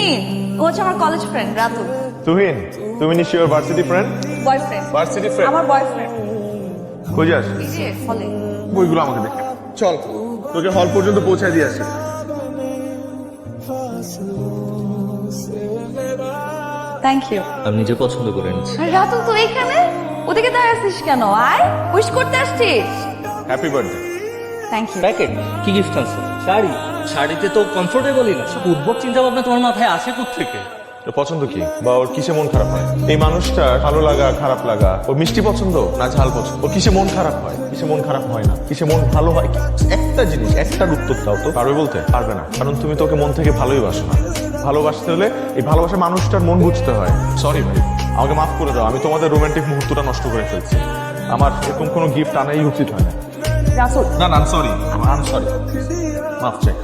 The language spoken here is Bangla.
তুহিন, ও হচ্ছে আমার কলেজ ফ্রেন্ড রাতুল। তুহিন, তুমি নিশ্চয়ই ওর varsity friend? Boyfriend. Varsity friend? আমার বয়ফ্রেন্ড। কই যাস? এই যে হলে। বইগুলো আমাকে দেখ। চল, তোকে হল পর্যন্ত পৌঁছায় দিয়ে আসি। Thank you. আমি নিজে পছন্দ করে নিচ্ছি। রাতুল তুই এখানে? ওদিকে দাঁড়িয়ে আসছিস কেন? আয়, উইশ করতে আসছিস? Happy birthday. Thank you. Packet কি গিফট আনছো? শাড়ি। শাড়িতে তো কমফোর্টেবলই না। উদ্ভব চিন্তা ভাবনা তোমার মাথায় আসে থেকে? তোর পছন্দ কি, বা ওর কিসে মন খারাপ হয়? এই মানুষটার ভালো লাগা খারাপ লাগা, ওর মিষ্টি পছন্দ না ঝাল পছন্দ? ওর কিসে মন খারাপ হয়, কিসে মন খারাপ হয় না, কিসে মন ভালো হয়? একটা জিনিস, একটার উত্তর দাও তো। পারবে বলতে? পারবে না, কারণ তুমি তোকে মন থেকে ভালোই বাসো না। ভালোবাসতে হলে এই ভালোবাসা মানুষটার মন বুঝতে হয়। সরি ভাই, আমাকে মাফ করে দাও, আমি তোমাদের রোমান্টিক মুহূর্তটা নষ্ট করে ফেলছি। আমার এরকম কোনো গিফট আনাই উচিত হয় না। রাতুল, না না, সরি, আম সরি, মাফ চাই।